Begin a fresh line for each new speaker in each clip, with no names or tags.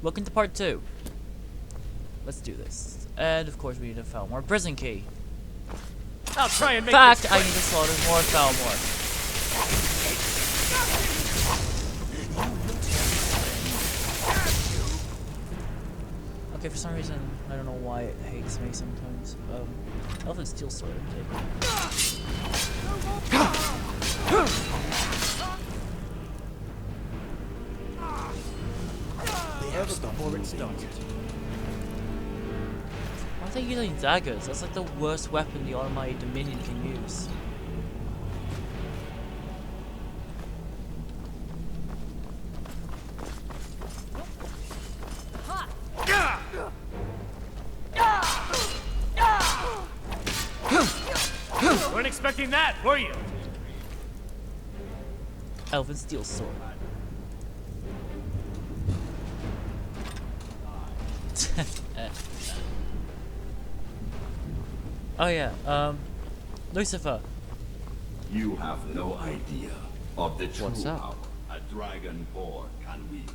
welcome to part 2. Let's do this. And of course we need a Falmore prison key.
I'll try and
In
make
fact, I need to slaughter more Falmore. Okay, for some reason, I don't know why it hates me sometimes. Elven Steel Sword, take.
They have stopped before it started.
Why are they using daggers? That's like the worst weapon the Almighty Dominion can use.
Weren't expecting that, were you?
Elven Steel Sword. Oh yeah, Lucifer.
You have no idea of the true
What's up?
power a dragon boar can wield.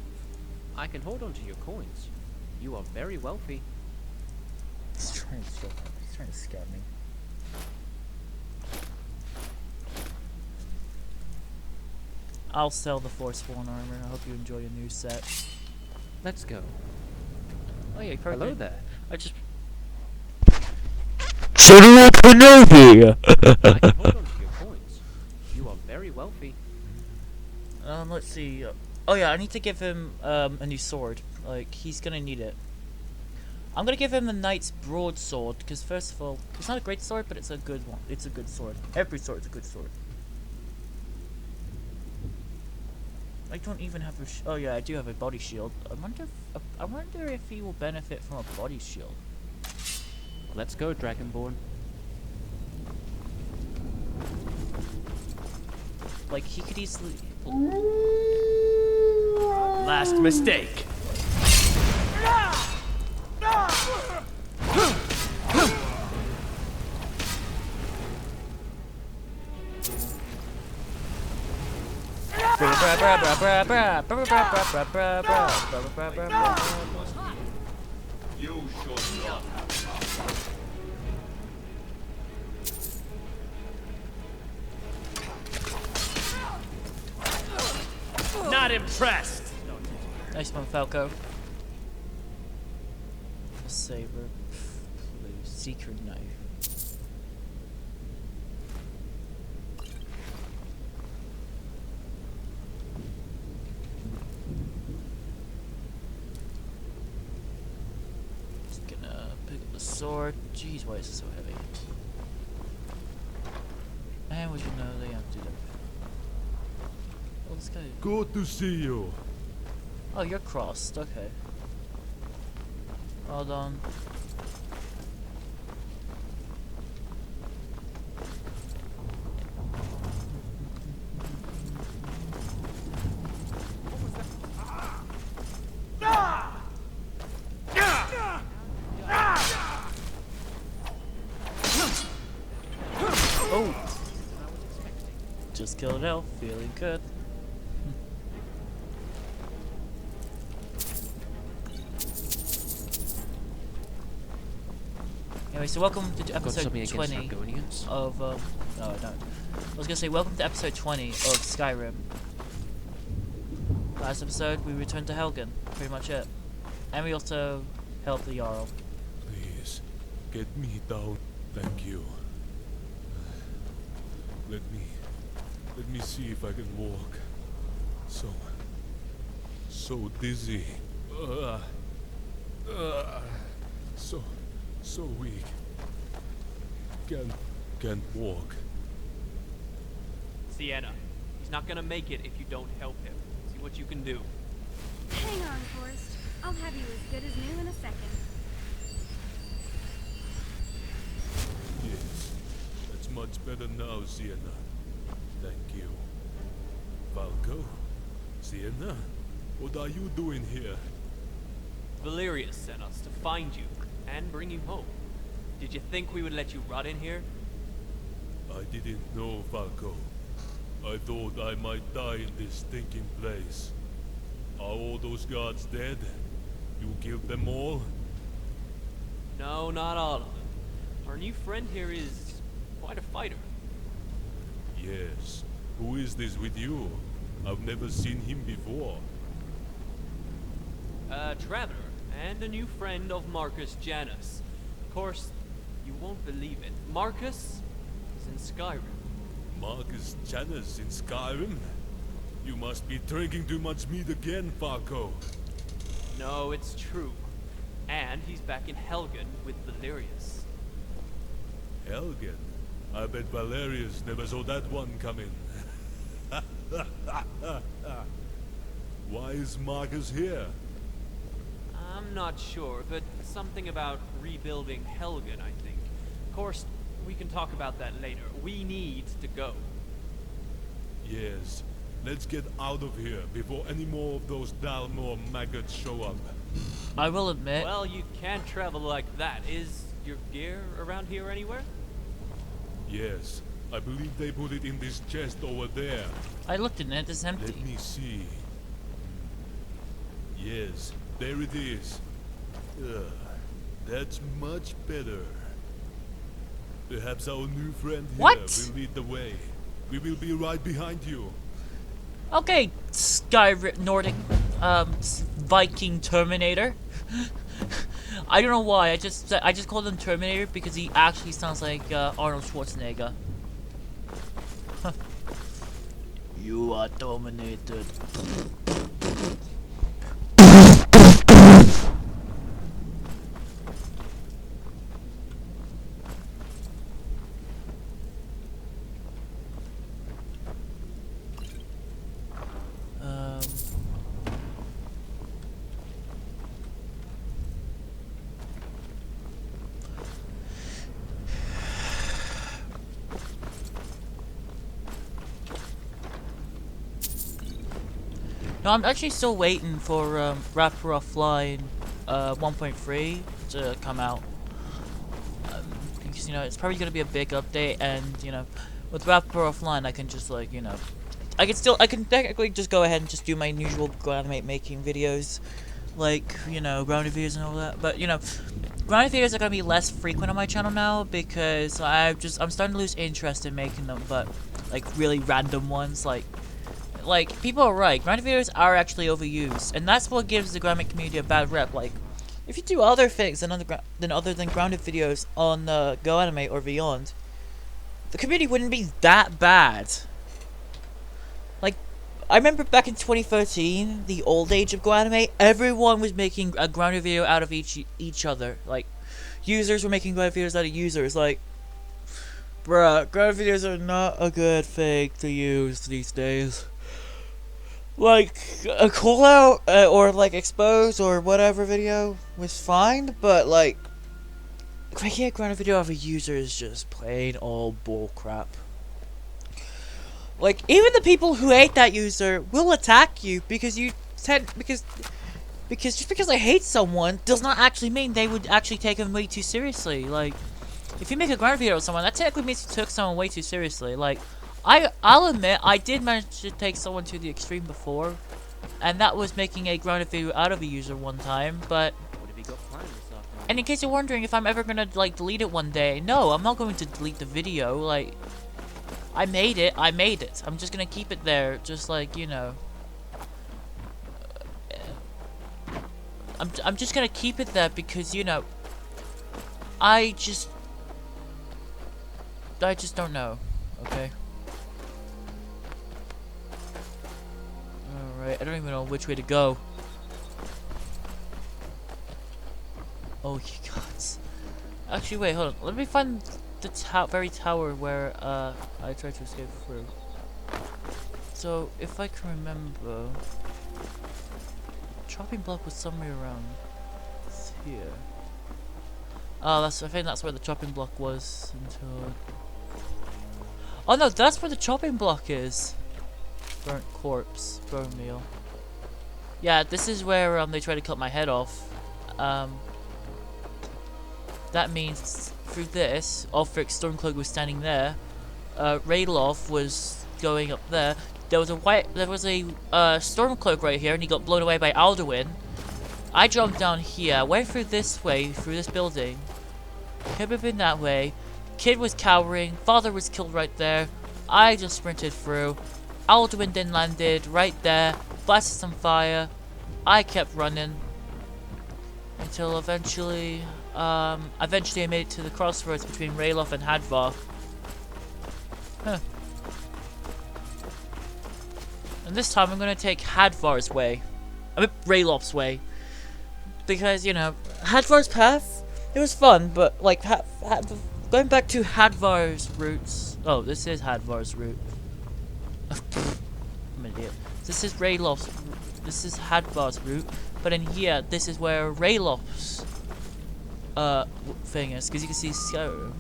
I can hold on to your coins. You are very wealthy.
He's trying to scare me. I'll sell the Forsworn armor. I hope you enjoy your new set.
Let's go.
Oh yeah, perfect.
Hello there.
I just General Kenobi.
I can hold on to your coins. You are very wealthy.
Let's see. Oh yeah, I need to give him a new sword. Like he's gonna need it. I'm gonna give him the Knight's Broadsword because first of all, it's not a great sword, but it's a good one. It's a good sword. Every sword is a good sword. I don't even have a. Oh yeah, I do have a body shield. I wonder if he will benefit from a body shield.
Let's go, Dragonborn.
Like he could easily.
Last mistake.
You should not have
Not impressed.
Nice one, Falco. A saber. Blue secret knife. Just gonna pick up the sword. Jeez, why is it so heavy? And would you know they have to do that? Oh, this guy.
Good to see you.
Oh, you're crossed. Okay. Hold on. Oh! Just killed an elf. Feeling good. Anyway, so welcome to episode 20 of, no I don't. I was gonna say, welcome to episode 20 of Skyrim. Last episode, we returned to Helgen. Pretty much it. And we also helped the Jarl.
Please, get me down. Thank you. Let me see if I can walk. So dizzy. So weak. Can't walk.
Sienna, he's not gonna make it if you don't help him. See what you can do.
Hang on, Forrest. I'll have you as good as new in a second.
Yes, that's much better now, Sienna. Thank you. Falco? Sienna? What are you doing here?
Valerius sent us to find you and bring you home. Did you think we would let you rot in here?
I didn't know, Falco. I thought I might die in this stinking place. Are all those guards dead? You killed them all?
No, not all of them. Our new friend here is quite a fighter.
Yes. Who is this with you? I've never seen him before.
A traveler, and a new friend of Marcus Janus. Of course, you won't believe it. Marcus is in Skyrim.
Marcus Janus in Skyrim? You must be drinking too much meat again, Falco.
No, it's true. And he's back in Helgen with Valerius.
Helgen? I bet Valerius never saw that one coming. Why is Marcus here?
I'm not sure, but something about rebuilding Helgen, I think. Of course, we can talk about that later. We need to go.
Yes. Let's get out of here before any more of those Dalmor maggots show up.
I will admit.
Well, you can't travel like that. Is your gear around here anywhere?
Yes. I believe they put it in this chest over there.
I looked in it, it's empty.
Let me see. Yes, there it is. That's much better. Perhaps our new friend here
What?
will lead the way. We will be right behind you.
Okay, Nordic, Viking Terminator. I don't know why. I just called him Terminator because he actually sounds like Arnold Schwarzenegger. You are dominated. No, I'm actually still waiting for Rapper Offline 1.3 to come out. Because, you know, it's probably going to be a big update, and, you know, with Rapper Offline, I can just, like, you know, I can technically just go ahead and just do my usual Groundmate making videos, like, you know, grounded videos and all that. But, you know, grounded videos are going to be less frequent on my channel now, because I'm starting to lose interest in making them, but, like, really random ones, like, people are right. Grounded videos are actually overused, and that's what gives the Grounded community a bad rep. Like, if you do other things than other than grounded videos on Go Anime or beyond, the community wouldn't be that bad. Like, I remember back in 2013, the old age of Go Anime, everyone was making a grounded video out of each other. Like, users were making grounded videos out of users. Like, bruh, grounded videos are not a good thing to use these days. Like, a call out or like expose or whatever video was fine, but like, making a grounded video of a user is just plain old bullcrap. Like, even the people who hate that user will attack you because because just because I hate someone does not actually mean they would actually take them way too seriously. Like, if you make a grounded video of someone, that technically means you took someone way too seriously. Like, I'll admit, I did manage to take someone to the extreme before, and that was making a grounded video out of a user one time, but...
What have you got planned this afternoon?
And in case you're wondering if I'm ever gonna, like, delete it one day, no, I'm not going to delete the video, like... I made it. I'm just gonna keep it there, just like, you know... I'm just gonna keep it there because, you know... I just don't know, okay? Alright, I don't even know which way to go. Oh, you gods. Actually, wait, hold on. Let me find the very tower where I tried to escape through. So, if I can remember, chopping block was somewhere around here. Oh, I think that's where the chopping block was until... Oh no, that's where the chopping block is. Burnt corpse, bone meal. Yeah, this is where they try to cut my head off. That means through this, Ulfric Stormcloak was standing there. Raidloff was going up there. There was a Stormcloak right here, and he got blown away by Alduin. I jumped down here, went through this way, through this building. Could have been that way. Kid was cowering, father was killed right there. I just sprinted through. Alduin then landed right there, blasted some fire. I kept running until eventually I made it to the crossroads between Ralof and Hadvar. Huh. And this time I'm gonna take Hadvar's way. I mean Ralof's way. Because, you know, Hadvar's path, it was fun, but like going back to Hadvar's roots. Oh, this is Hadvar's route. I'm an idiot. This is Hadvar's route, but in here, this is where Ralof's thing is, because you can see Skyrim.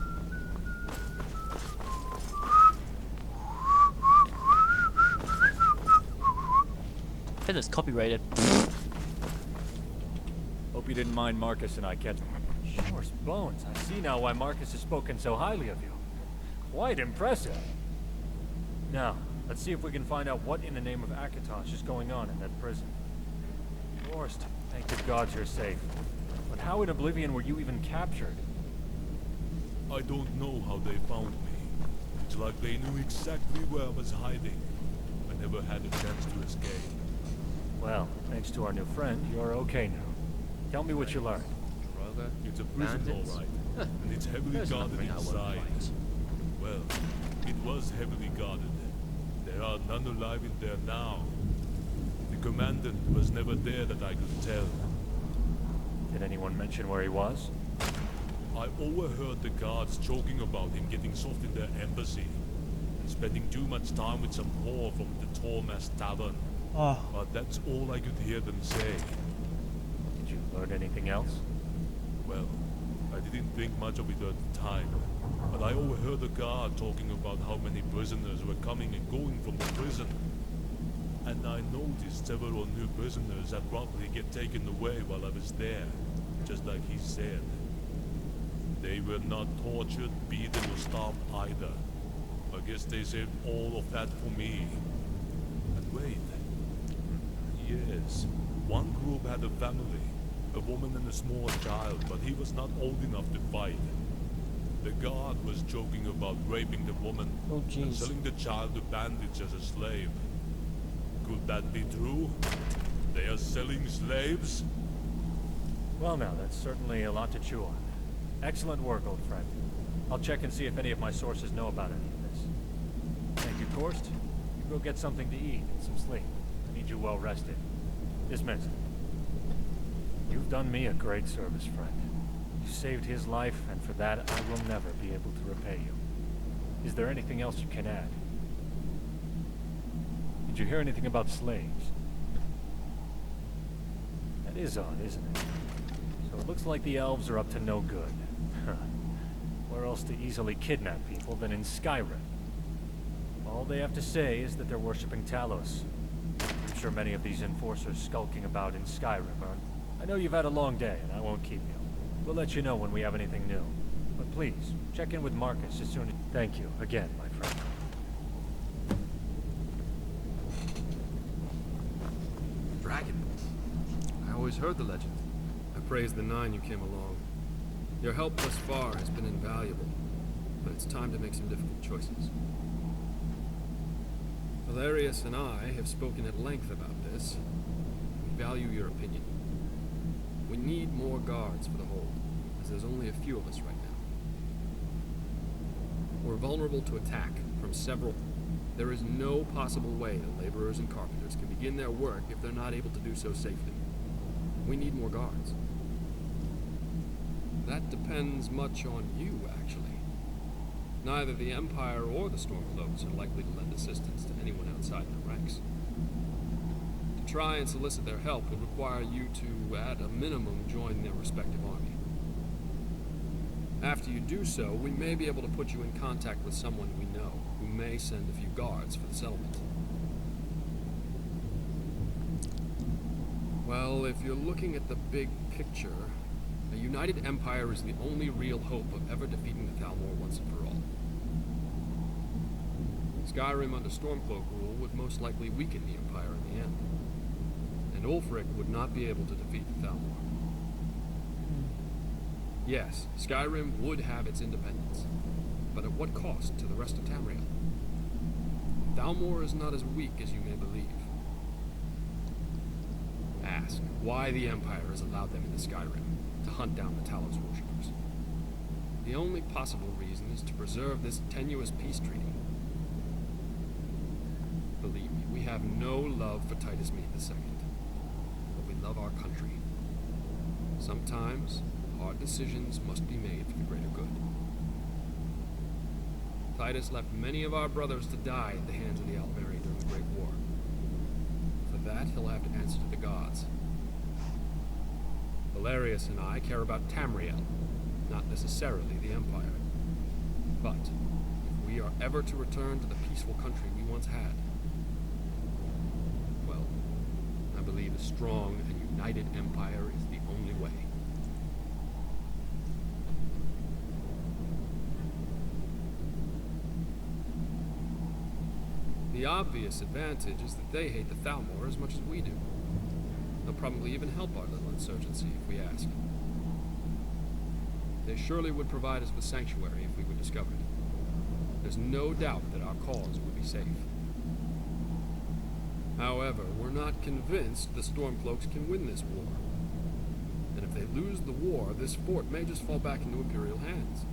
I think it's copyrighted.
Hope you didn't mind Marcus and I catching. Shore's bones. I see now why Marcus has spoken so highly of you. Quite impressive. Now, let's see if we can find out what in the name of Akatosh is going on in that prison. Forrest, thank the gods you're safe. But how in Oblivion were you even captured?
I don't know how they found me. It's like they knew exactly where I was hiding. I never had a chance to escape.
Well, thanks to our new friend, you're okay now. Tell me what you learned.
It's a prison, all right, and it's heavily guarded inside. Well, it was heavily guarded. There are none alive in there now. The commandant was never there that I could tell.
Did anyone mention where he was?
I overheard the guards joking about him getting soft in their embassy and spending too much time with some whore from the Tormas Tavern.
Oh.
But that's all I could hear them say.
Did you learn anything else?
Well, I didn't think much of it at the time, but I overheard the guard talking about how many prisoners were coming and going from the prison. And I noticed several new prisoners abruptly get taken away while I was there, just like he said. They were not tortured, beaten, or starved either. I guess they saved all of that for me. And wait. Yes, one group had a family. A woman and a small child, but he was not old enough to fight. The guard was joking about raping the woman and selling the child to bandits as a slave. Could that be true? They are selling slaves?
Well now, that's certainly a lot to chew on. Excellent work, old friend. I'll check and see if any of my sources know about any of this. Thank you, Korst. You go get something to eat and some sleep. I need you well rested. Dismissed. You've done me a great service, friend. You saved his life, and for that I will never be able to repay you. Is there anything else you can add? Did you hear anything about slaves? That is odd, isn't it? So it looks like the elves are up to no good. Where else to easily kidnap people than in Skyrim? All they have to say is that they're worshipping Talos. I'm sure many of these enforcers skulking about in Skyrim are... I know you've had a long day, and I won't keep you. We'll let you know when we have anything new. But please, check in with Marcus as soon as... Thank you, again, my friend.
Dragon? I always heard the legend. I praise the Nine you came along. Your help thus far has been invaluable, but it's time to make some difficult choices. Valerius and I have spoken at length about this. We value your opinion. We need more guards for the hold, as there's only a few of us right now. We're vulnerable to attack from several... There is no possible way that laborers and carpenters can begin their work if they're not able to do so safely. We need more guards. That depends much on you, actually. Neither the Empire or the Stormcloaks are likely to lend assistance to anyone outside their ranks. To try and solicit their help would require you to, at a minimum, join their respective army. After you do so, we may be able to put you in contact with someone we know, who may send a few guards for the settlement. Well, if you're looking at the big picture, a united empire is the only real hope of ever defeating the Thalmor once and for all. Skyrim under Stormcloak rule would most likely weaken the empire in the end. and Ulfric would not be able to defeat the Thalmor. Yes, Skyrim would have its independence, but at what cost to the rest of Tamriel? Thalmor is not as weak as you may believe. Ask why the Empire has allowed them into Skyrim to hunt down the Talos worshippers. The only possible reason is to preserve this tenuous peace treaty. Believe me, we have no love for Titus Meade II, but we love our country. Sometimes, hard decisions must be made for the greater good. Titus left many of our brothers to die at the hands of the Aldmeri during the Great War. For that, he'll have to answer to the gods. Valerius and I care about Tamriel, not necessarily the Empire. But, if we are ever to return to the peaceful country we once had, well, I believe a strong and united empire is the only way. The obvious advantage is that they hate the Thalmor as much as we do. They'll probably even help our little insurgency if we ask. They surely would provide us with sanctuary if we were discovered. There's no doubt that our cause would be safe. However, we're not convinced the Stormcloaks can win this war. And if they lose the war, this fort may just fall back into Imperial hands.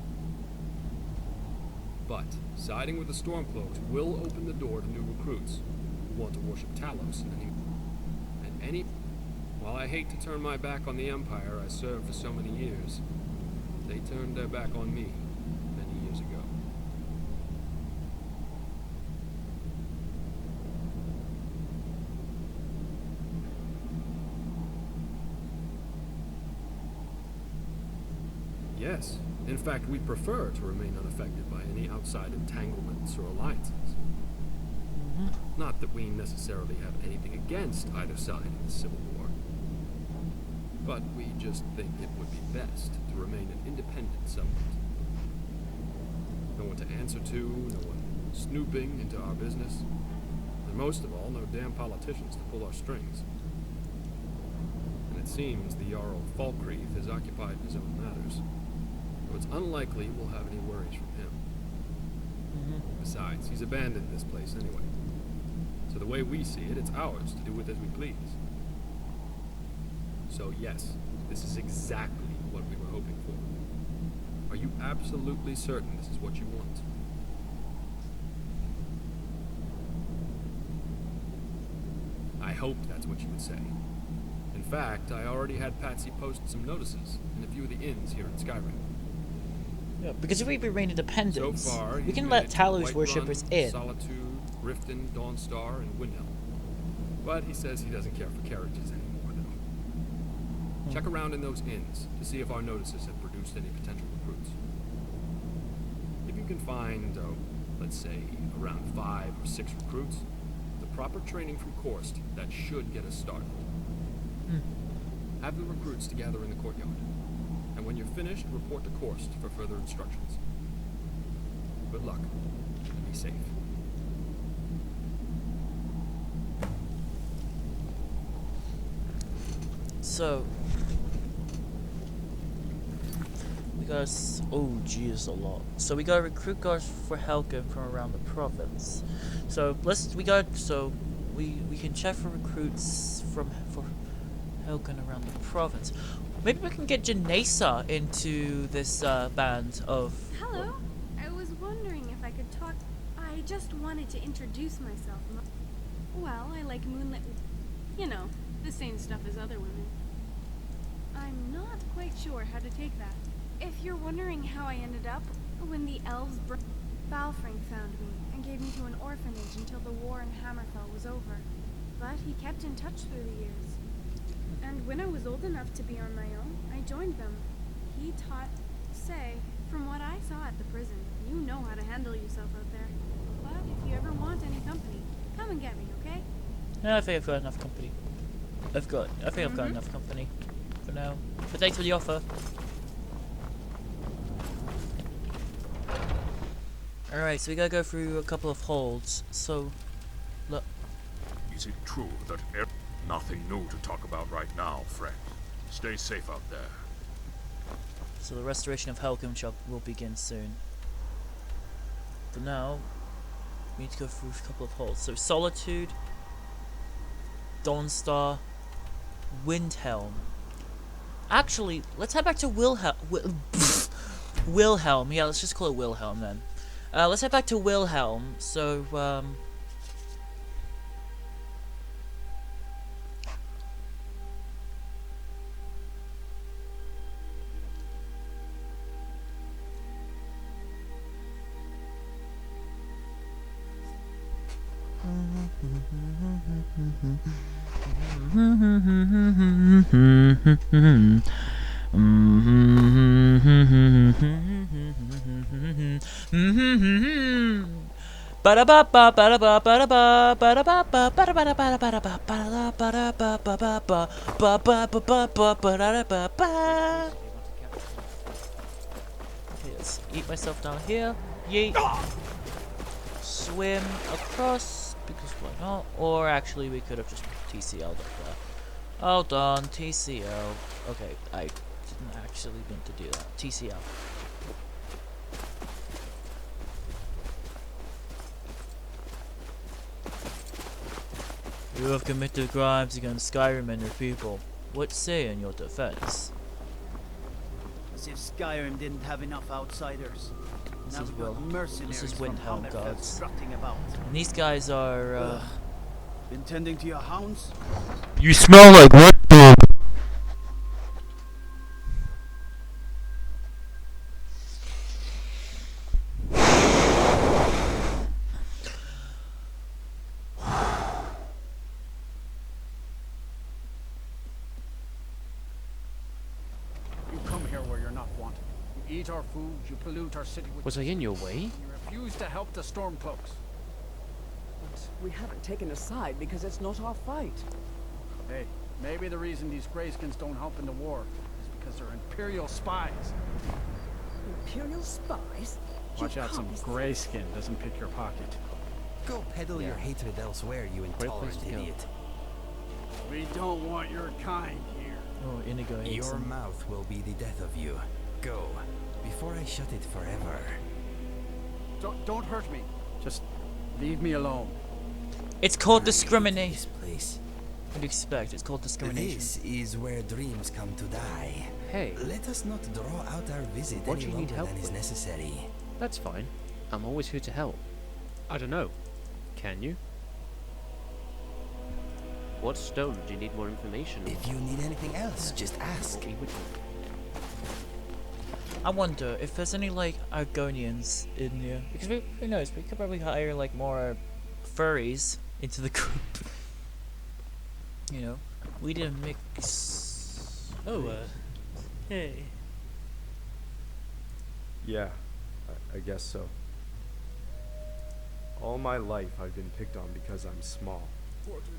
But siding with the Stormcloaks will open the door to new recruits who want to worship Talos while I hate to turn my back on the Empire I served for so many years, they turned their back on me many years ago. Yes. In fact, we prefer to remain unaffected by any outside entanglements or alliances. Not that we necessarily have anything against either side in the Civil War. But we just think it would be best to remain an independent settlement. No one to answer to, no one snooping into our business, and most of all, no damn politicians to pull our strings. And it seems the Jarl Falkreath is occupied in his own matters, so it's unlikely we'll have any worries from him. Besides, he's abandoned this place anyway. So the way we see it, it's ours to do with as we please. So yes, this is exactly what we were hoping for. Are you absolutely certain this is what you want? I hoped that's what you would say. In fact, I already had Patsy post some notices in a few of the inns here in Skyrim.
Yeah, because if we remain independent,
So far,
we can let Talos worshippers in.
Solitude, Riften, Dawnstar, and Windhelm. But he says he doesn't care for carriages anymore, though. Check around in those inns to see if our notices have produced any potential recruits. If you can find, let's say, around 5 or 6 recruits, the proper training from Korst, that should get us started. Have the recruits to gather in the courtyard. And when you're finished, report to Korst for further instructions. Good luck, and be safe.
So we got oh geez, a lot. So we got recruit guards for Helgen from around the province. So we can check for recruits for Helgen around the province. Maybe we can get Janesa into this band of...
Hello. I was wondering if I could talk. I just wanted to introduce myself. Well, I like moonlit. You know, the same stuff as other women. I'm not quite sure how to take that. If you're wondering how I ended up, when the elves Balfring found me and gave me to an orphanage until the war in Hammerfell was over. But he kept in touch through the years. And when I was old enough to be on my own, I joined them. He taught, from what I saw at the prison, you know how to handle yourself out there. But if you ever want any company, come and get me, okay?
Yeah, I think I've got enough company. I think I've got enough company for now. But thanks for the offer. Alright, so we gotta go through a couple of holds. So, look.
Is it true that
Nothing new to talk about right now, friend. Stay safe out there.
So the restoration of Helgen will begin soon. For now, we need to go through a couple of holes. So Solitude, Dawnstar, Windhelm. Actually, let's head back to Wilhelm. Wilhelm. Yeah, let's just call it Wilhelm then. Let's head back to Wilhelm. So, let's eat myself down here. Yeet. Swim across, because why not? Or actually, we could have just TCL'd up there. Hold on, TCL. Okay, I didn't actually mean to do that. TCL. You have committed crimes against Skyrim and your people. What say in your defense?
As if Skyrim didn't have enough outsiders.
This
Now
is
we've got
Will.
mercenaries
This is
from
Windhelm
Hammerfell
guards.
strutting about.
And these guys are,
Been tending to your hounds?
You smell like what, dude?
You come here where you're not wanted. You eat our food, you pollute our city with...
Was I in your way?
You refuse to help the Stormcloaks.
But we haven't taken a side because it's not our fight.
Hey, maybe the reason these Greyskins don't help in the war is because they're Imperial spies.
Imperial spies?
Watch
You
out, some
can't-
Greyskin doesn't pick your pocket.
Go peddle your hatred elsewhere, you intolerant
place to go.
idiot.
We don't want your kind here.
oh, Inigo hates
Your
them.
mouth will be the death of you. Go, before I shut it forever.
Don't hurt me. Just leave me alone.
It's called
I hate
discrimination.
This place.
What do you expect? It's called discrimination.
This is where dreams come to die.
Hey,
Let us not draw out our visit
What
any
do you need
longer
help
than is
with?
necessary.
that's fine. I'm always here to help. I don't know. Can you? What stone do you need more information on?
If you need anything else, just ask.
What we would do.
I wonder if there's any like Argonians in here. Because who knows? We could probably hire like more furries into the group. You know, we did a mix. Oh, hey.
Yeah, I guess so. All my life I've been picked on because I'm small.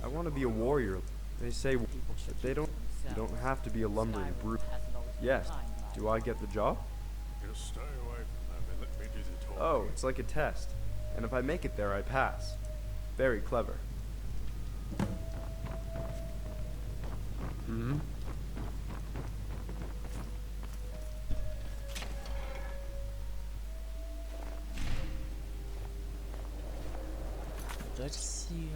I want to be a warrior. They say that you don't have to be a lumbering brute. Yes. Do I get the job?
Just stay away from them and let me do the talking.
Oh, it's like a test. And if I make it there, I pass. Very clever. Mm-hmm.
Let's see,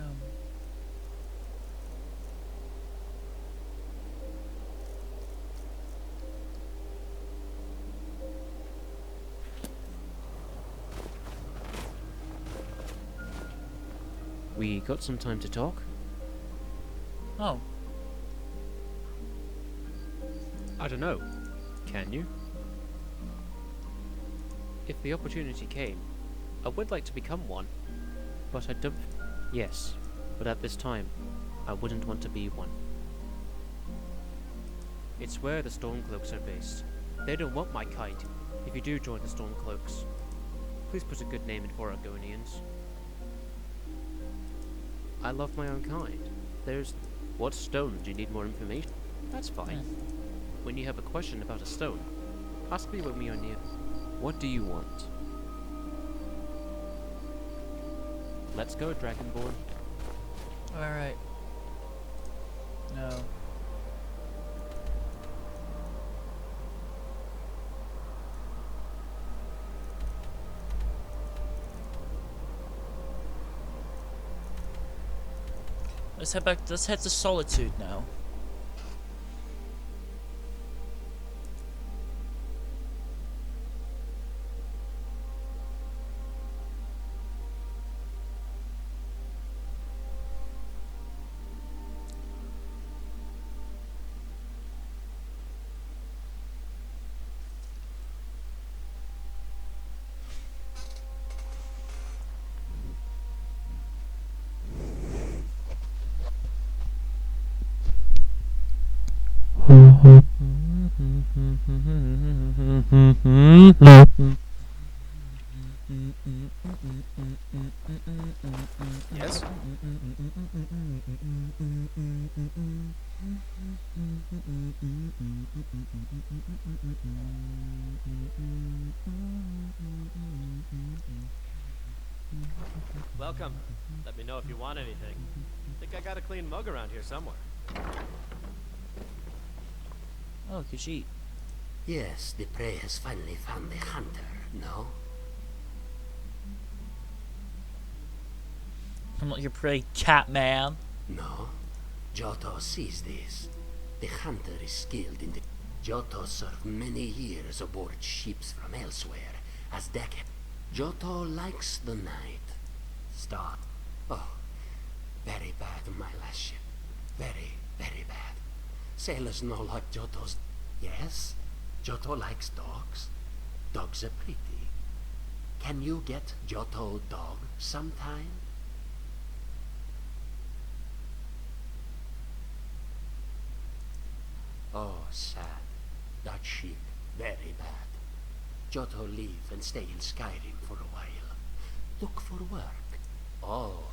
We got some time to talk?
Oh.
I don't know. Can you? If the opportunity came, I would like to become one. But I don't... Yes, but at this time, I wouldn't want to be one. It's where the Stormcloaks are based. They don't want my kind, if you do join the Stormcloaks. Please put a good name in for Argonians. I love my own kind. There's... What stone do you need more information? That's fine. When you have a question about a stone, ask me when we are near. What do you want? Let's go, Dragonborn.
Alright. No. Let's head back. Let's head to Solitude now.
Yes?
Welcome. Let me know if you want anything. Think I got a clean mug around here somewhere.
Oh, Khajiit.
Yes, the prey has finally found the hunter, no?
I'm not your prey, Catman.
No. Giotto sees this. The hunter is skilled in the... Giotto served many years aboard ships from elsewhere as deckhand. Giotto likes the night. Stop. Oh, very bad, my last ship. Very, very bad. Sailors know like Giotto's... Yes? Giotto likes dogs. Dogs are pretty. Can you get Giotto dog sometime? Oh, sad. That ship, very bad. Giotto leave and stay in Skyrim for a while. Look for work. Oh,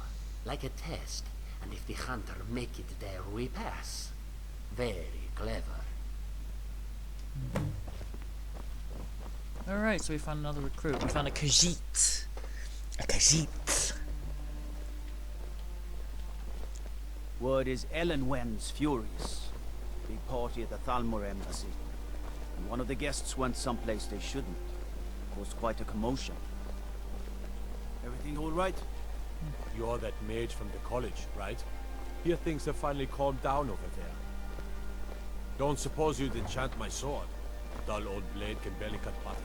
like a test. And if the hunter make it there, we pass. Very clever.
Alright, so we found another recruit. We found a Khajiit. A Khajiit.
Word is Ellenwen's furious. Big party at the Thalmor embassy. And one of the guests went someplace they shouldn't. Caused quite a commotion. Everything all right?
You're that mage from the college, right? Here things have finally calmed down over there. Don't suppose you'd enchant my sword? Dull old blade can barely cut butter.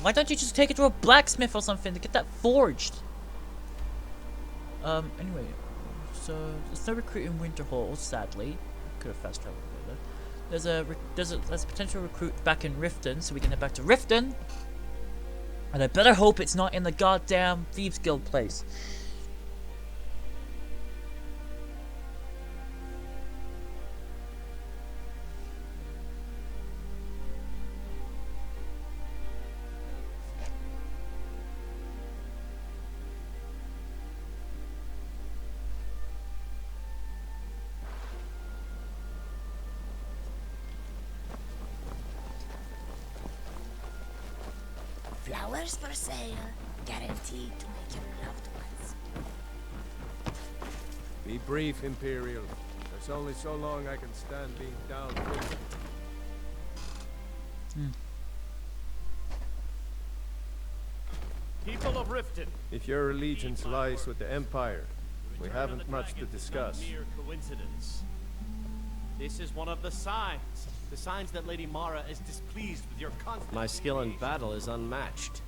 Why don't you just take it to a blacksmith or something to get that forged? Anyway, so there's no recruit in Winterhall, sadly. Could have fast traveled there. There's a potential recruit back in Riften, so we can head back to Riften. And I better hope it's not in the goddamn Thieves Guild place.
Flowers for sale, guaranteed to make your loved ones.
Be brief, Imperial. There's only so long I can stand being down.
People of Riften,
If your allegiance lies with the Empire, we haven't much to discuss.
Mere coincidence. This is one of the signs. The signs that Lady Mara is displeased with your constant...
My skill in battle is unmatched.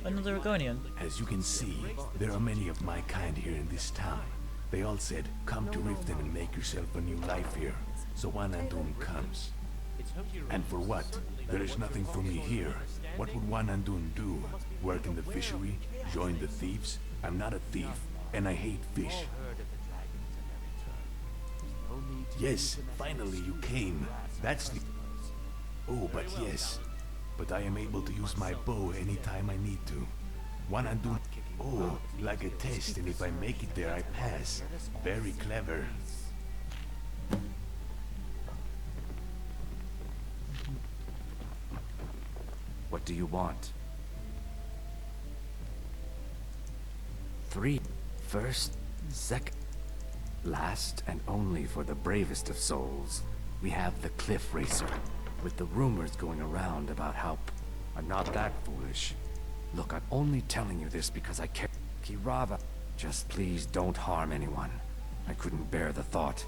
Another Argonian.
As you can see, there are many of my kind here in this town. They all said, come to Riften and make yourself a new life here. So Wanandun comes. And for what? There is nothing for me here. What would Wanandun do? Work in the fishery? Join the thieves? I'm not a thief, and I hate fish. Yes, finally you came. That's the... Oh, but yes. But I am able to use my bow anytime I need to. Wanandun... Oh, like a test, and if I make it there, I pass. Very clever.
What do you want? 3. First, second.
Last and only for the bravest of souls, we have the Cliff Racer, with the rumors going around about how... I'm not that foolish. Look, I'm only telling you this because I care. Kirava, just please don't harm anyone. I couldn't bear the thought.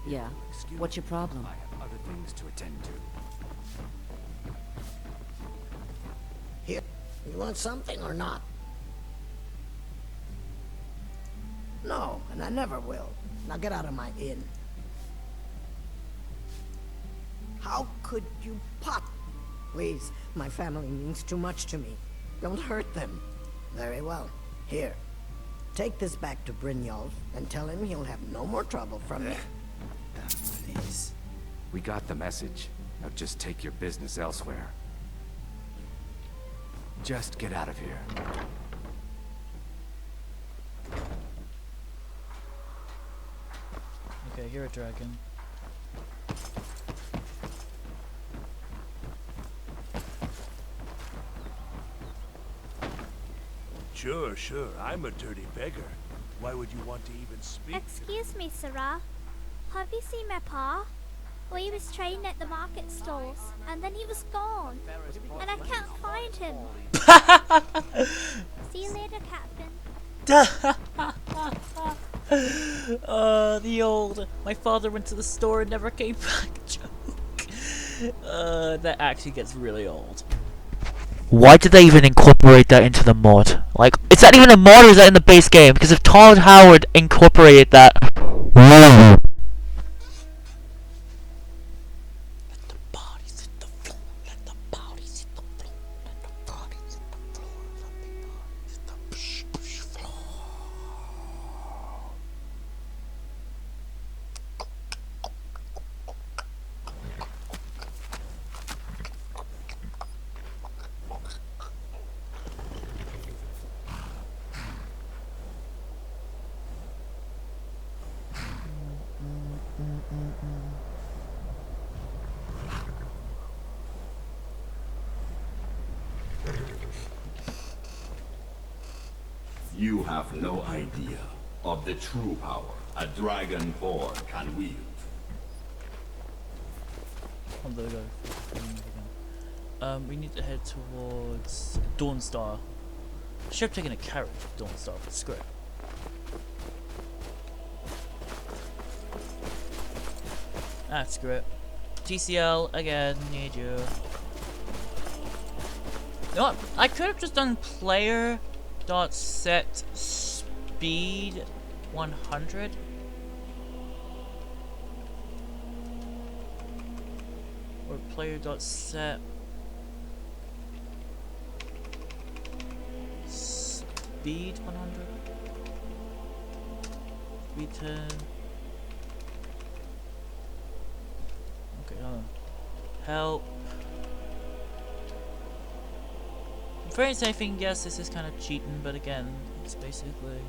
Yeah. What's your problem?
I have other things to attend to.
Here, you want something or not? No, and I never will. Now get out of my inn. How could you pop? Please, my family means too much to me. Don't hurt them. Very well. Here. Take this back to Brynjolf and tell him he'll have no more trouble from me.
Please. We got the message. Now just take your business elsewhere. Just get out of here.
Okay, you're a dragon.
Sure, I'm a dirty beggar. Why would you want to even speak?
Excuse me, Sarah. Have you seen my pa? Well, he was trading at the market stalls, and then he was gone. And I can't find him. See you later, Captain.
The old my father went to the store and never came back joke. That actually gets really old. Why did they even incorporate that into the mod? Like, is that even a mod or is that in the base game? Because if Todd Howard incorporated that...
You have no idea of the true power a dragon board can wield.
Oh, there we go. We need to head towards Dawnstar. I should have taken a carriage to Dawnstar, but screw it. Ah, screw it. TCL, again, need you. You know what? I could have just done player dot set speed 100. Or player dot set speed 100. Speed 10. Okay, hold on. Help. For anything, yes, this is kind of cheating, but again, it's basically...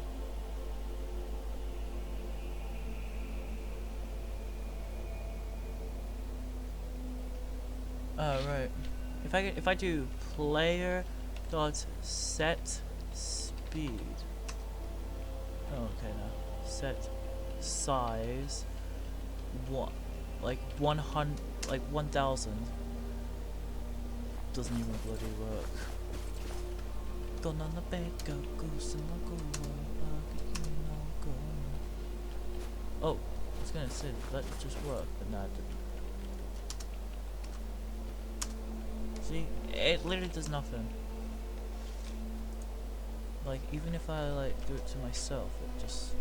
Oh, right. If I do player dot set speed. Oh, okay, now set size. What? Like 100, like 1,000. Doesn't even bloody work. Gone on the bed, go goose and go. Oh, I was gonna say that just worked, but nah, it didn't. See, it literally does nothing. Like, even if I like do it to myself, it just...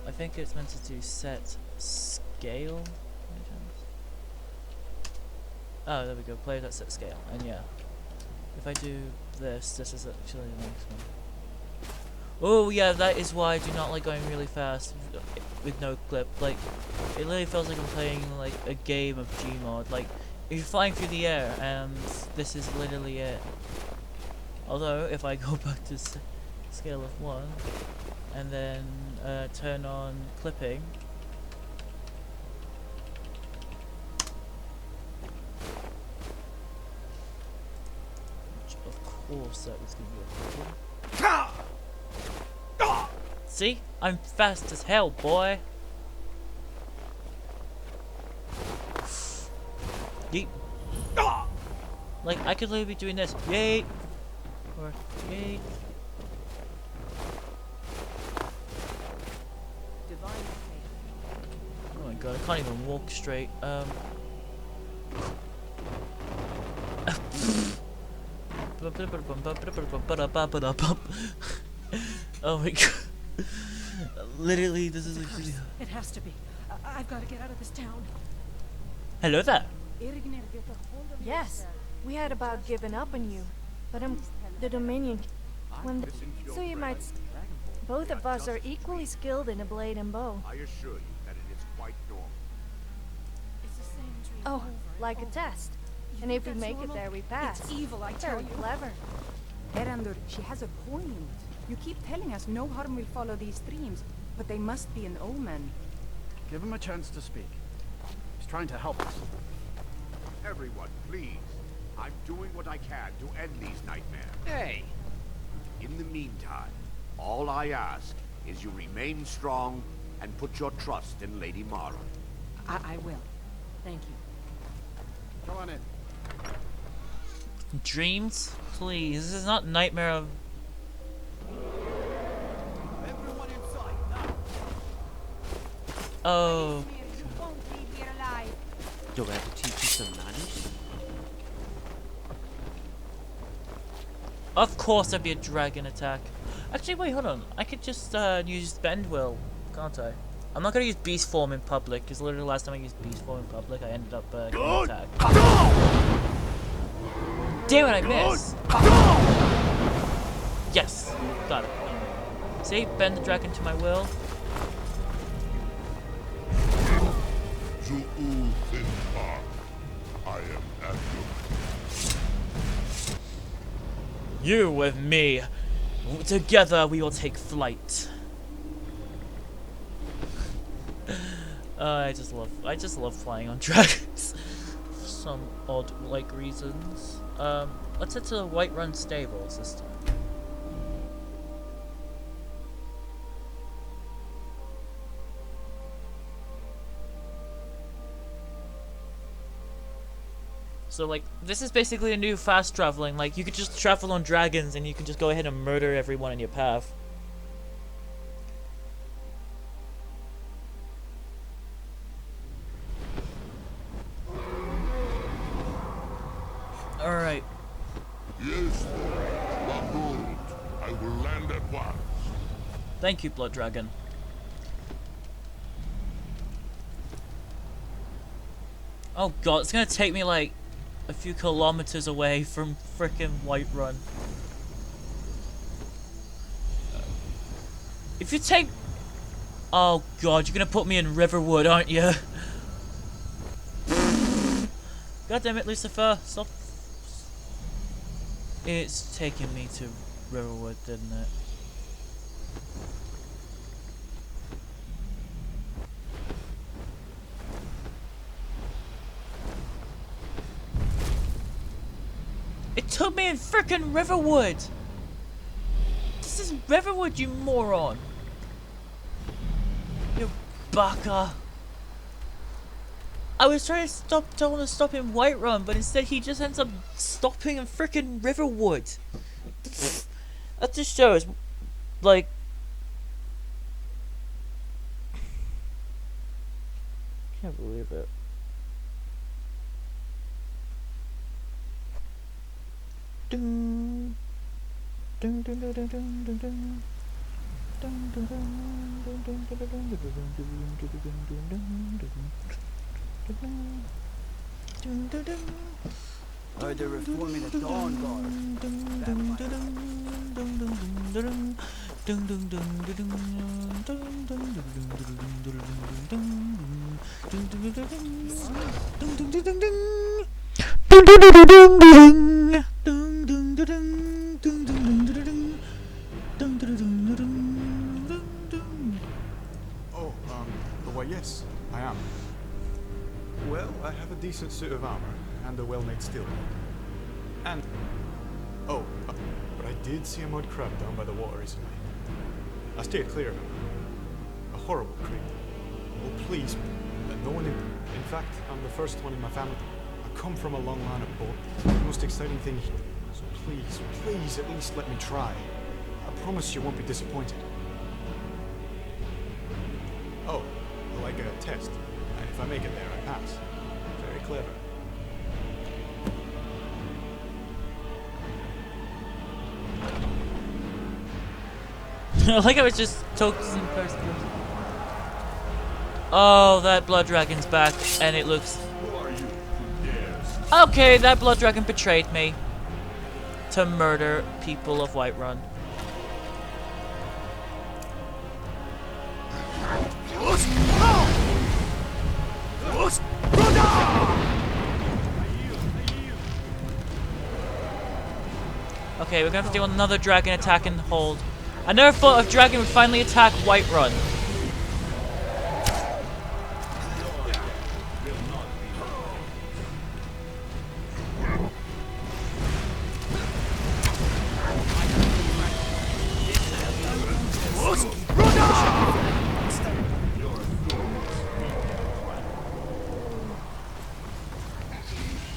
I think it's meant to do set scale. Oh, there we go. Play that set scale, and yeah. If I do this is actually the next one. Oh yeah, that is why I do not like going really fast with no clip. Like, it literally feels like I'm playing like a game of Gmod. Like, if you're flying through the air, and this is literally it. Although, if I go back to scale of 1, and then turn on clipping, which of course that was going to be a problem. See? I'm fast as hell, boy. Yeet. Like, I could literally be doing this. Yeet. Or yeet. Oh my god, I can't even walk straight. Oh my god. Literally, this is like...
It has to be. I've got to get out of this town.
Hello there.
Yes, we had about given up on you, but the Dominion. So you might. Both of us are equally skilled in a blade and bow.
I assure you that it is quite normal.
Oh, like a test. And if we make it there, we pass.
It's evil, I tell
Very
you.
clever.
Erandur, she has a point. You keep telling us no harm will follow these streams, but they must be an omen.
Give him a chance to speak. He's trying to help us.
Everyone, please. I'm doing what I can to end these nightmares.
Hey!
In the meantime, all I ask is you remain strong and put your trust in Lady Mara.
I will. Thank you.
Come on in.
Dreams? Please, this is not Nightmare of...
Everyone inside, now.
Oh.
You won't leave here alive.
Do I have to teach you some manners?
Of course there'd be a dragon attack. Actually, wait, hold on. I could just use Bend Will, can't I? I'm not gonna use Beast Form in public, because literally the last time I used Beast Form in public, I ended up getting attacked. Damn it, I missed! Yes! Got it. See? Bend the dragon to my will.
I am at
You with me. Together we will take flight. I just love flying on dragons for some odd reasons. Let's head to the Whiterun stables this time. So like, this is basically a new fast traveling. Like, you could just travel on dragons and you can just go ahead and murder everyone in your path. Alright.
Yes, Mahmoud. I will land at once.
Thank you, Blood Dragon. Oh god, it's gonna take me like a few kilometers away from frickin' Whiterun. If you take... Oh god, you're gonna put me in Riverwood, aren't you? God damn it, Lucifer, stop. It's taking me to Riverwood, didn't it? It took me in frickin' Riverwood! This is Riverwood, you moron! You baka! I was trying to tell him to stop in Whiterun, but instead he just ends up stopping in frickin' Riverwood! That just shows, like... Can't believe it. Dun dun dun dun dun dun dun dun.
Heard they're reforming the Dawn
Oh, why yes, I am. Well, I have a decent suit of armor and a well-made steel. And... Oh, but I did see a mud crab down by the water recently. I steered clear of him. A horrible creep. Oh, please. No one in fact, I'm the first one in my family. I come from a long line of both. The most exciting thing here. So please, please, at least let me try. I promise you won't be disappointed. Oh, like a test. And if I make it there, I pass. Very clever.
I like how it just talks in first person. Oh, that blood dragon's back, and it looks... Okay, that blood dragon betrayed me to murder people of Whiterun. Okay, we're gonna have to do another dragon attack and hold. I never thought a dragon would finally attack Whiterun.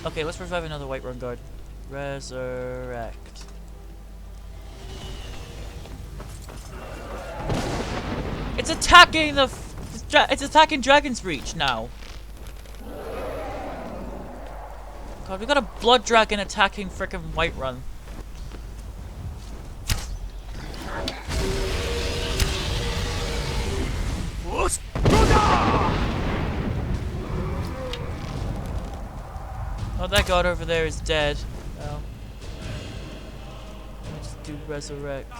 Okay, let's revive another Whiterun guard. Resurrect. It's attacking it's attacking Dragon's Reach now. God, we got a blood dragon attacking frickin' Whiterun. Oh, that god over there is dead. Oh. Let's do resurrect.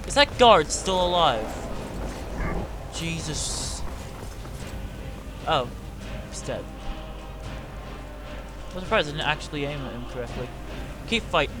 Is that guard still alive? Jesus. Oh, he's dead. I'm surprised I didn't actually aim at him correctly. Keep fighting.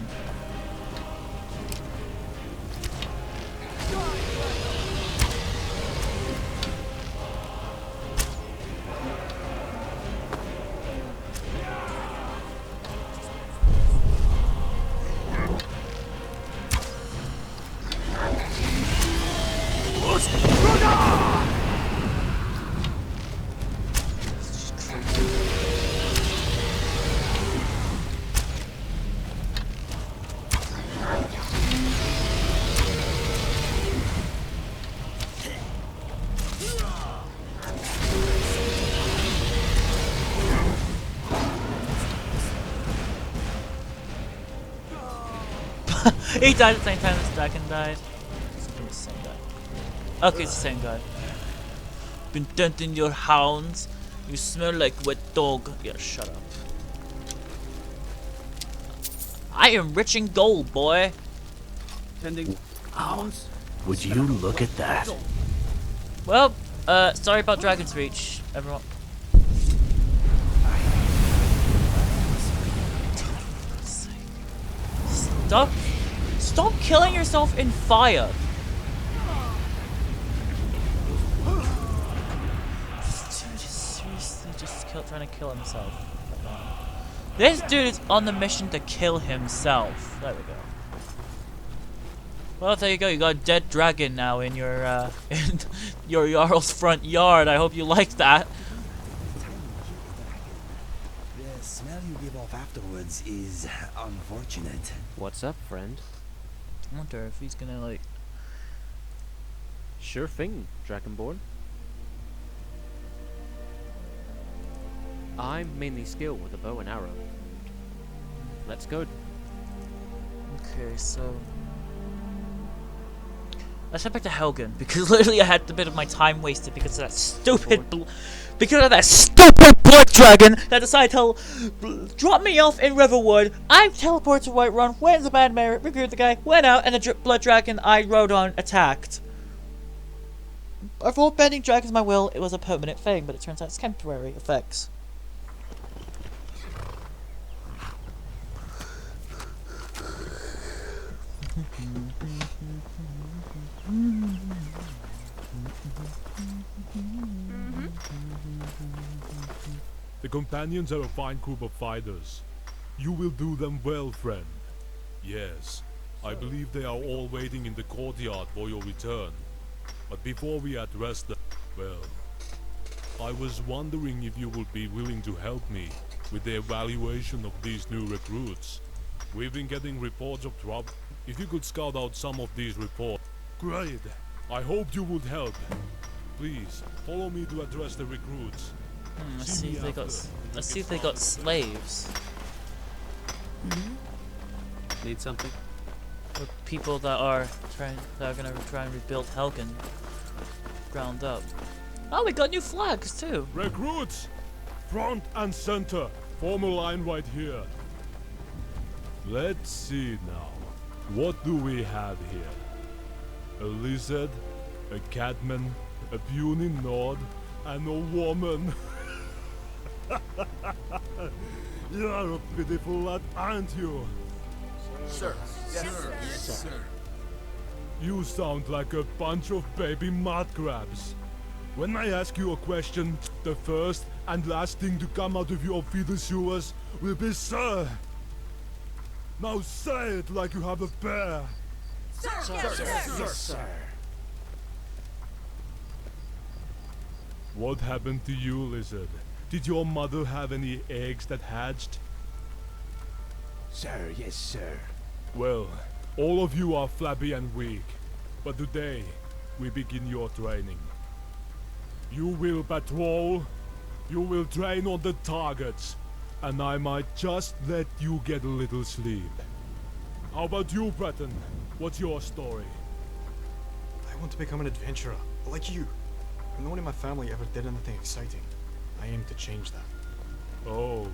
He died at the same time this dragon died. It's the same guy. Okay, it's the same guy. Been denting your hounds. You smell like wet dog. Yeah, shut up. I am rich in gold, boy.
Tending hounds.
Would you look at that?
Well, sorry about Dragon's Reach, everyone. Stop killing yourself in fire. Just seriously just trying to kill himself. This dude is on the mission to kill himself. There we go. Well, there you go. You got a dead dragon now in your Jarl's front yard. I hope you like that.
The smell you give off afterwards is unfortunate.
What's up, friend?
I wonder if he's gonna like...
Sure thing, Dragonborn. I'm mainly skilled with a bow and arrow. Let's go.
Okay, so... Let's head back to Helgen, because literally I had a bit of my time wasted because of that stupid blood dragon that decided to drop me off in Riverwood. I teleported to Whiterun, went as a bad mayor, recruited the guy, went out, and the blood dragon I rode on attacked. I thought bending dragons my will, it was a permanent thing, but it turns out it's temporary effects.
The companions are a fine group of fighters. You will do them well, friend. Yes, I believe they are all waiting in the courtyard for your return. But before we address them, well, I was wondering if you would be willing to help me with the evaluation of these new recruits. We've been getting reports of trouble. If you could scout out some of these reports, great. I hope you would help. Please, follow me to address the recruits.
Let's see if they got. Let's see if they got slaves.
Need something?
Or people that are gonna try and rebuild Helgen ground up. Oh, we got new flags too.
Recruits, front and center. Form a line right here. Let's see now. What do we have here? A lizard, a catman, a puny nod, and a woman. You're a pitiful lad, aren't you?
Sir. Yes, sir.
Yes, sir.
You sound like a bunch of baby mud crabs. When I ask you a question, the first and last thing to come out of your feeder sewers will be sir. Now say it like you have a bear.
Sir,
Yes, sir. What happened to you, lizard? Did your mother have any eggs that hatched?
Sir, yes, sir.
Well, all of you are flabby and weak. But today, we begin your training. You will patrol, you will train on the targets, and I might just let you get a little sleep. How about you, Breton? What's your story?
I want to become an adventurer, like you. No one in my family ever did anything exciting. I aim to change that.
Oh.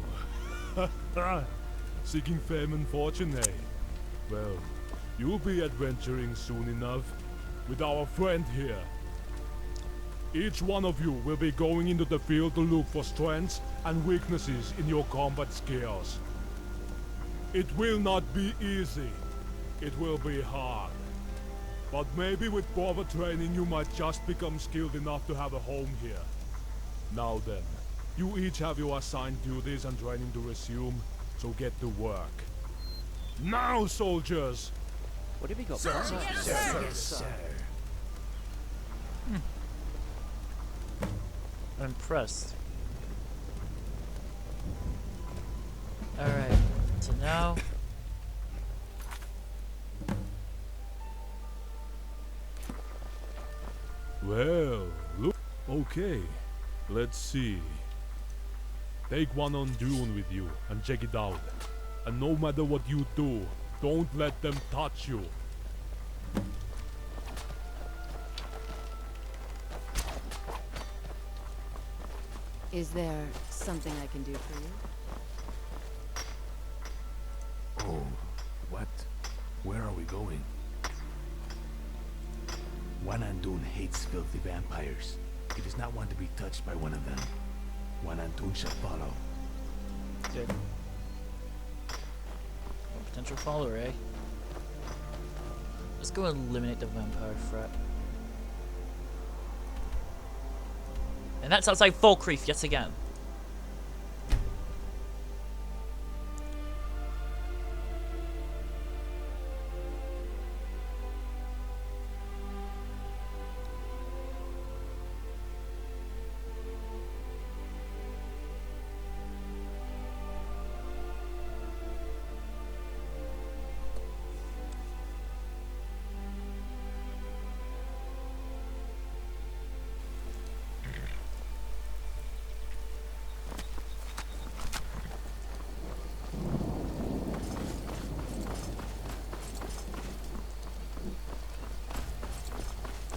Seeking fame and fortune, eh? Well, you'll be adventuring soon enough with our friend here. Each one of you will be going into the field to look for strengths and weaknesses in your combat skills. It will not be easy. It will be hard. But maybe with proper training you might just become skilled enough to have a home here. Now then, you each have your assigned duties and training to resume, so get to work. Now, soldiers!
What have we got?
Sir,
Yes,
yes,
sir.
I'm impressed. Alright, so now...
Well, look. Okay, let's see. Take one on Dune with you and check it out. And no matter what you do, don't let them touch you.
Is there something I can do for you?
Oh, what? Where are we going? Wanandun hates filthy vampires. He does not want to be touched by one of them. Wanandun shall follow.
Good. Potential follower, eh? Let's go eliminate the vampire threat. And that's outside Falkreath yet again.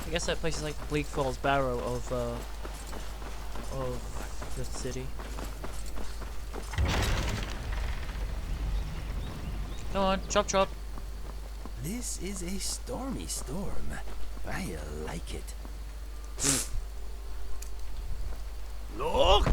I guess that place is like Bleak Falls Barrow of the city. Come on, chop chop.
This is a stormy storm. I like it.
Look!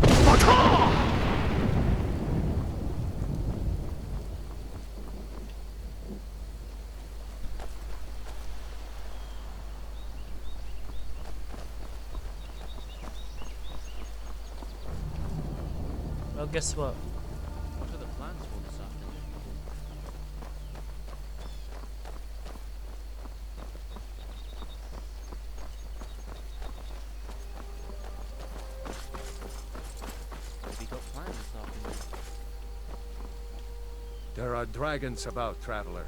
Well, guess what?
What are the plans for this afternoon? Have you got plans this afternoon?
There are dragons about, traveler.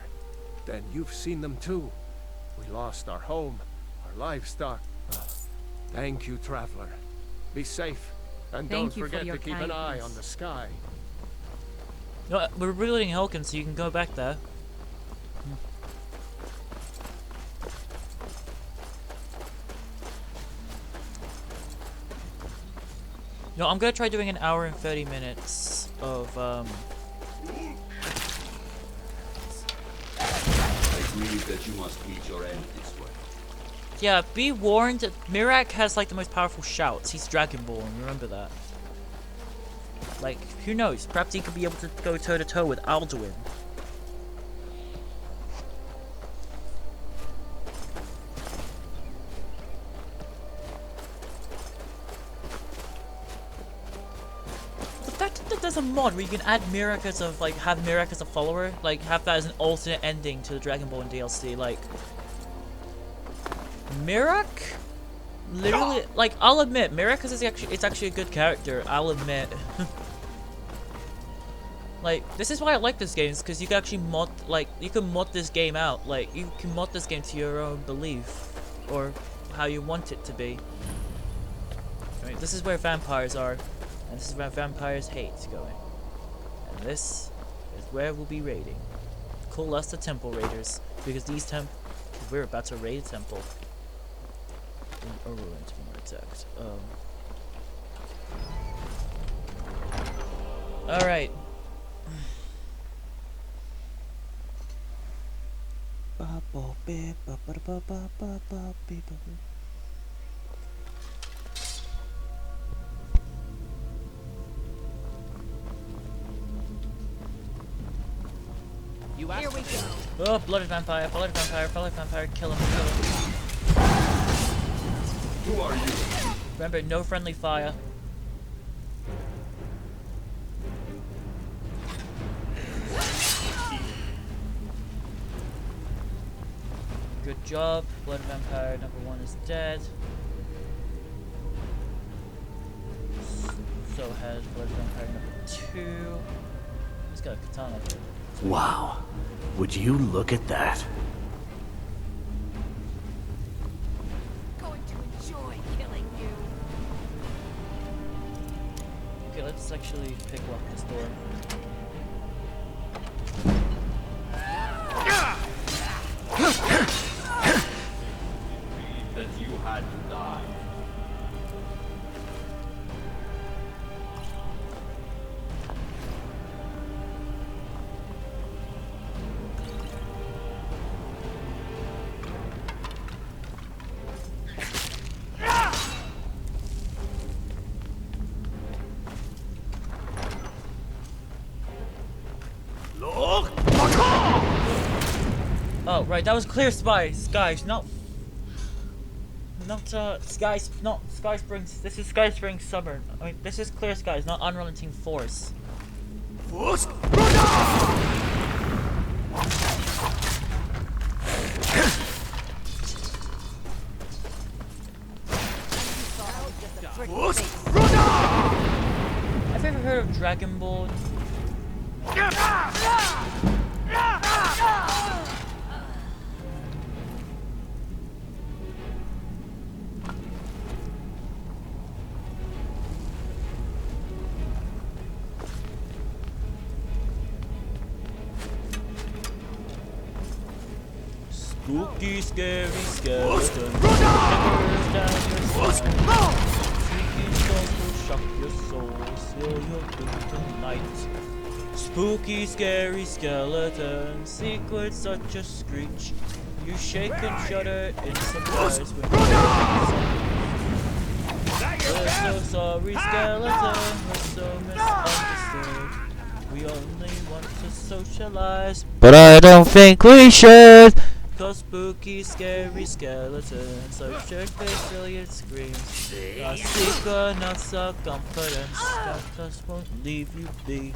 Then you've seen them too. We lost our home, our livestock. Thank you, traveler. Be safe, and
Thank
don't
you for
forget
your
to keep an eye
kindness.
on the sky.
No, we're rebuilding Helgen, so you can go back there. No, I'm gonna try doing an hour and 30 minutes of
I grieve that you must meet your end this way.
Yeah, be warned, Mirak has like the most powerful shouts. He's Dragonborn, remember that. Like, who knows? Perhaps he could be able to go toe to toe with Alduin. The fact that there's a mod where you can add Mirak as a, like, have Mirak as a follower, like, have that as an alternate ending to the Dragonborn DLC, like... Mirak? Literally, like, I'll admit, Mirak is actually, it's actually a good character, I'll admit. Like, this is why I like this game, is because you can actually mod, like, you can mod this game out. Like, you can mod this game to your own belief, or how you want it to be. I mean, this is where vampires are, and this is where vampires hate going. And this is where we'll be raiding. Call us the Temple Raiders, because we're about to raid a temple. A ruin, to be more exact. Alright.
Here we go.
Oh, blooded vampire, blooded vampire, blooded vampire, kill him, kill him.
Who are you?
Remember, no friendly fire. Good job, blooded vampire number 1 is dead. So has blooded vampire number 2. He's got a katana.
Wow. Would you look at that?
Going to enjoy killing you.
Okay, let's actually pick lock this door.
That you had to die.
Oh, right, that was clear skies, not Sky Springs. This is Sky Springs Summer. I mean, this is clear skies, not unrelenting force. Have you ever heard of Dragonborn? Spooky, scary skeleton. Sneaky souls will shock your soul, seal your doom tonight. Spooky, scary skeleton, secrets such a screech. You shake and shudder in surprise when you we're so sorry, skeleton, we're so misunderstood. We only want to socialize, but I don't think we should. Cause those spooky, scary skeletons. So jerk face, alien screams. A secret, not so confidence. That just won't leave you be.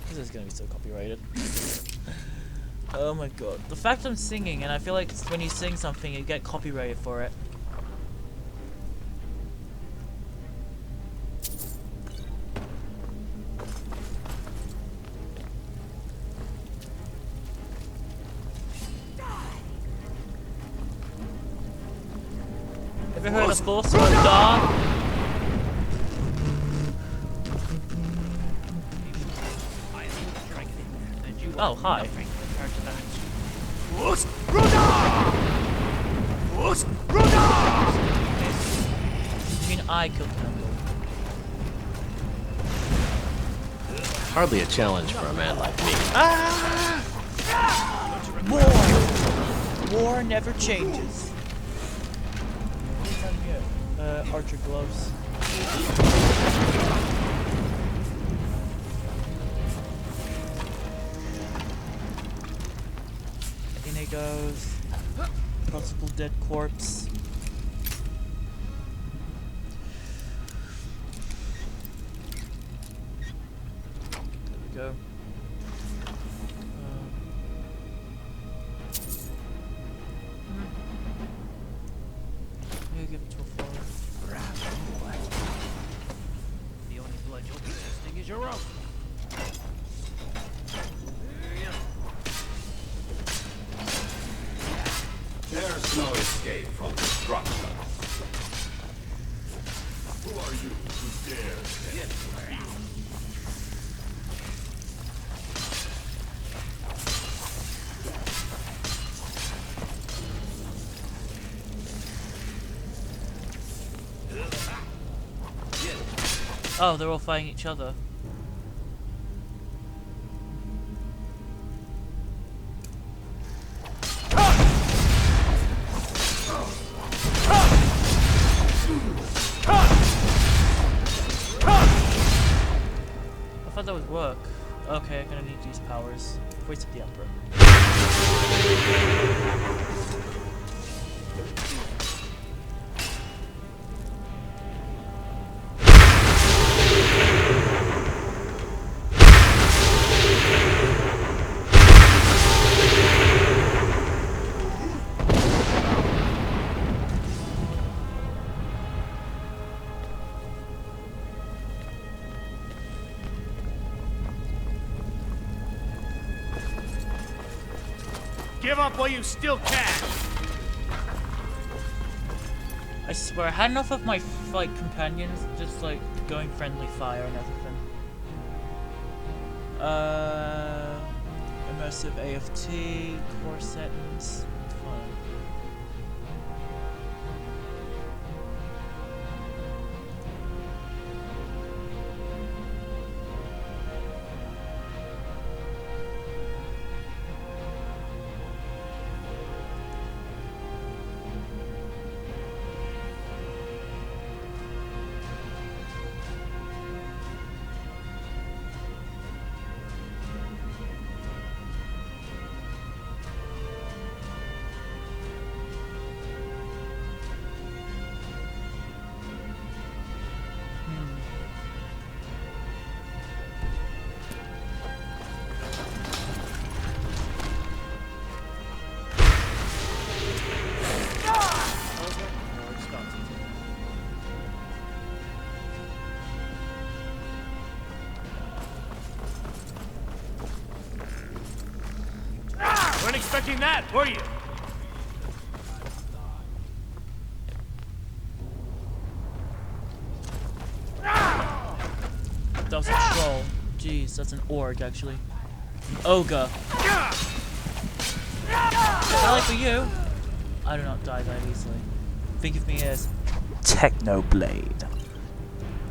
This is gonna be so copyrighted. Oh my god. The fact I'm singing, and I feel like when you sing something, you get copyrighted for it. Ever heard of Force or Dawn? Oh, hi. You mean I killed Kendall?
Hardly a challenge for a man like me.
War never changes. Archer gloves. In it goes. Possible dead corpse. There we go. Give it to a floor.
The only blood you'll be testing is your own.
There's no escape from destruction. Who are you who dares?
Oh, they're all fighting each other. I thought that would work. Okay, I'm gonna need to use powers. Voice of the Emperor.
Give up while you still can!
I swear, I had enough of my companions just like going friendly fire and everything. Immersive AFT, core settings, fun.
Weren't expecting that, were you?
That was a troll. Jeez, that's an orc actually. An ogre. Not for you. I do not die that easily. Think of me as Technoblade.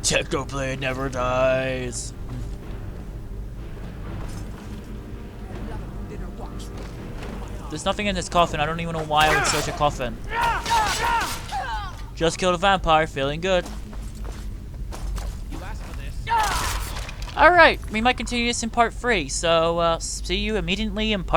Technoblade never dies. There's nothing in this coffin. I don't even know why I would search a coffin. Just killed a vampire, feeling good. Alright, we might continue this in part 3, so see you immediately in part